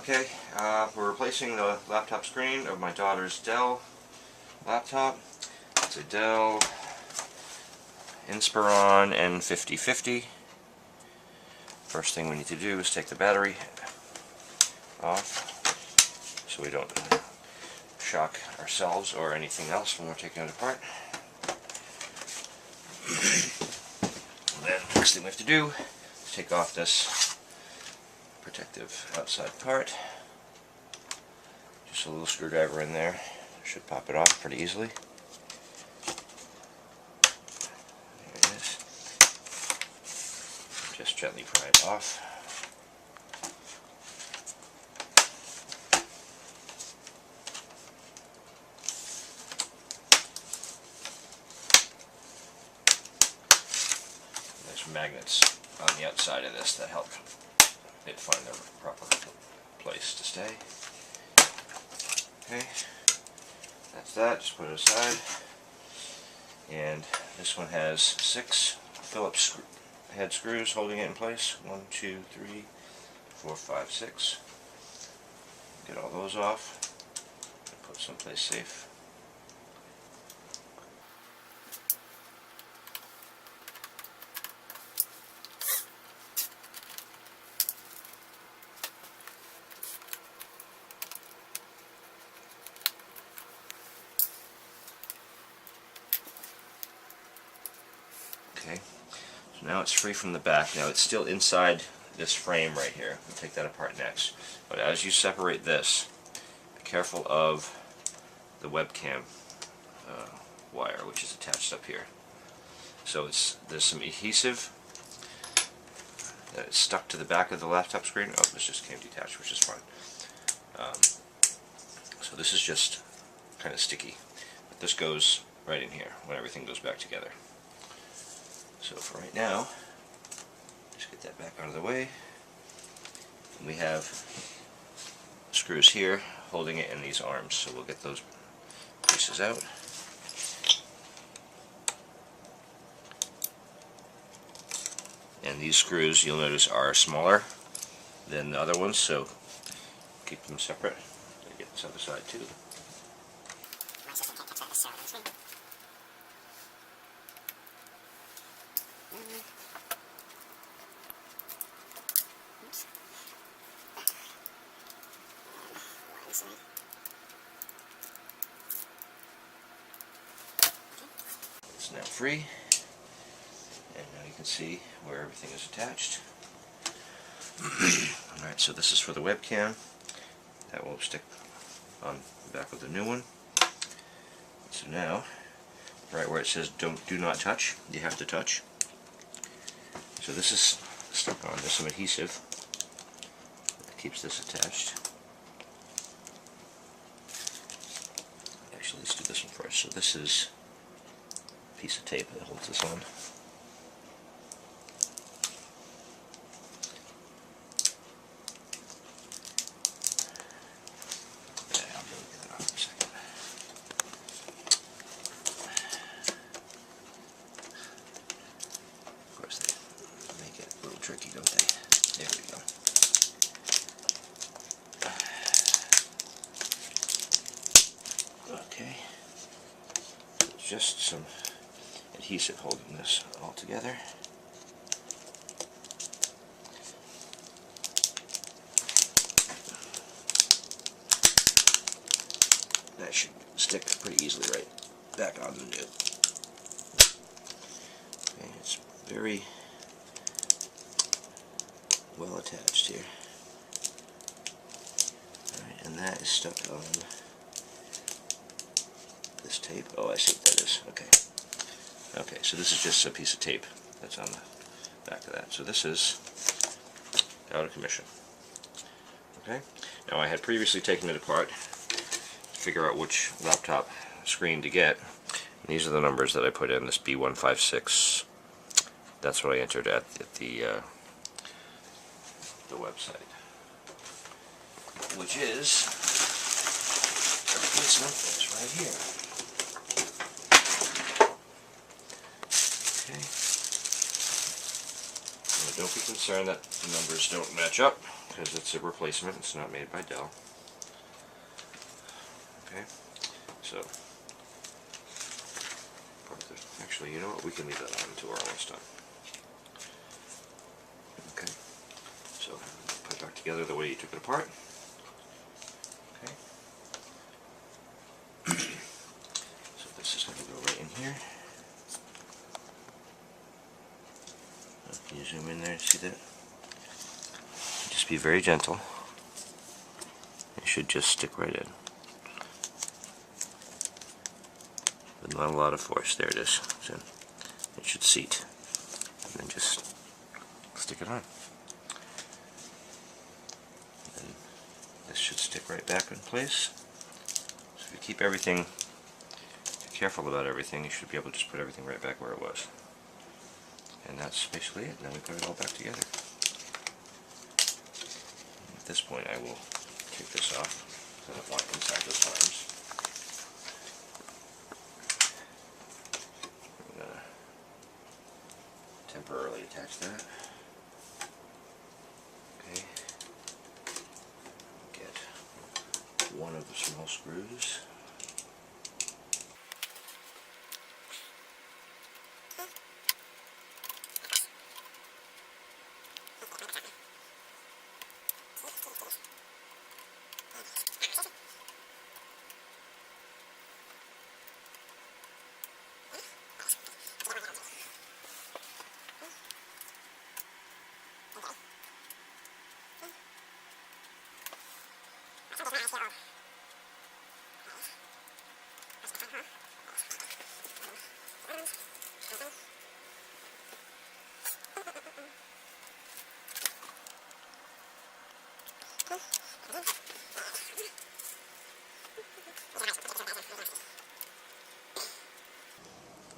Okay, we're replacing the laptop screen of my daughter's Dell laptop. It's a Dell Inspiron N5050. First thing we need to do is take the battery off so we don't shock ourselves or anything else when we're taking it apart. And then next thing we have to do is take off this protective outside part. Just a little screwdriver in there. Should pop it off pretty easily. There it is. Just gently pry it off. There's magnets on the outside of this that help it find the proper place to stay. Okay, that's that. Just put it aside. And this one has 6 Phillips head screws holding it in place. 1, 2, 3, 4, 5, 6. Get all those off and put someplace safe. Okay, so now it's free from the back. Now it's still inside this frame right here. We'll take that apart next. But as you separate this, be careful of the webcam wire, which is attached up here. So there's some adhesive that is stuck to the back of the laptop screen. Oh, this just came detached, which is fine. So this is just kind of sticky. But this goes right in here when everything goes back together. So for right now, just get that back out of the way. And we have screws here holding it in these arms, so we'll get those pieces out. And these screws, you'll notice, are smaller than the other ones, so keep them separate. Get this other side too. It's now free, and now you can see where everything is attached. Alright, so this is for the webcam. That will stick on the back of the new one. So now, right where it says do not touch, you have to touch. So this is stuck on. There's some adhesive that keeps this attached. Actually, let's do this one first. So this is a piece of tape that holds this on. Tricky, don't they? There we go. Okay. It's just some adhesive holding this all together. That should stick pretty easily right back on the new. Okay, it's very well attached here. Alright, and that is stuck on this tape. Oh, I see what that is. Okay. Okay, so this is just a piece of tape that's on the back of that. So this is out of commission. Okay. Now I had previously taken it apart to figure out which laptop screen to get. And these are the numbers that I put in, this B156. That's what I entered at the website, which is the replacement that's right here. Okay. Now don't be concerned that the numbers don't match up. because it's a replacement. It's not made by Dell. Okay, so actually, you know what? We can leave that on until we're almost done. Okay, so put it back together the way you took it apart. Okay, so this is going to go right in here. Can you zoom in there and see that? Just be very gentle. It should just stick right in. But not a lot of force. There it is. So it should seat. And then just stick it on. And this should stick right back in place. So if you keep everything, if you're careful about everything, you should be able to just put everything right back where it was. And that's basically it. Now we put it all back together. At this point I will take this off, because I don't want it inside those arms. I'm going to temporarily attach that. Okay. Get one of the small screws.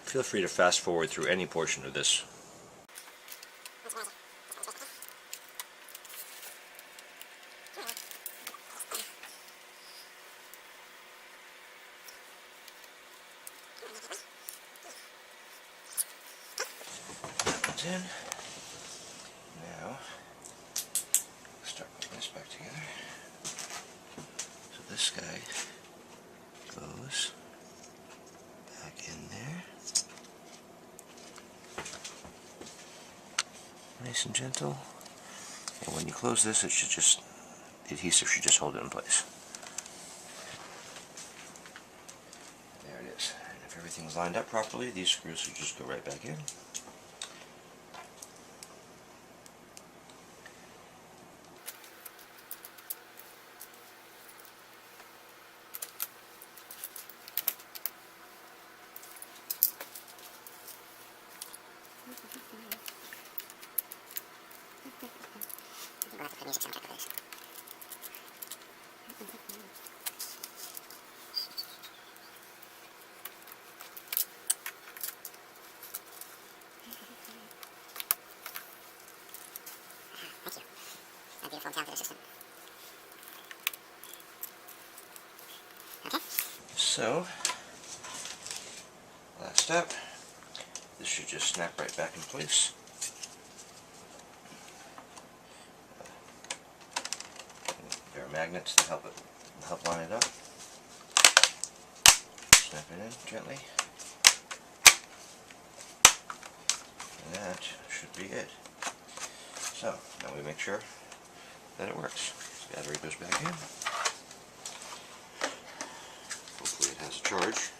Feel free to fast forward through any portion of this. That one's in. Now, start putting this back together. So this guy goes back in there. Nice and gentle. And when you close this, it should just, the adhesive should just hold it in place. There it is. And if everything's lined up properly, these screws should just go right back in. Thank you. My beautiful and talented assistant. Okay. So, last step. This should just snap right back in place. There are magnets that help line it up. Snap it in gently. And that should be it. So, now we make sure that it works. The battery goes back in. Hopefully it has a charge.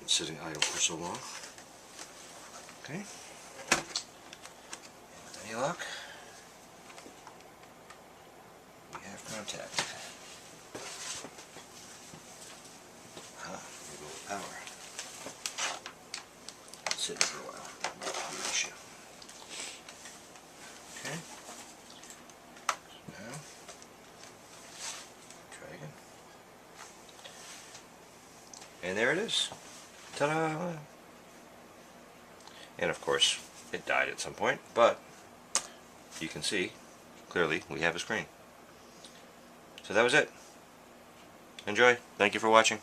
It's sitting idle for so long. Okay. With any luck, we have contact. Here we go with power. Sit for a while. Not the issue. Okay. Now, try again. And there it is. Ta-da! And of course, it died at some point, but you can see clearly we have a screen. So that was it. Enjoy. Thank you for watching.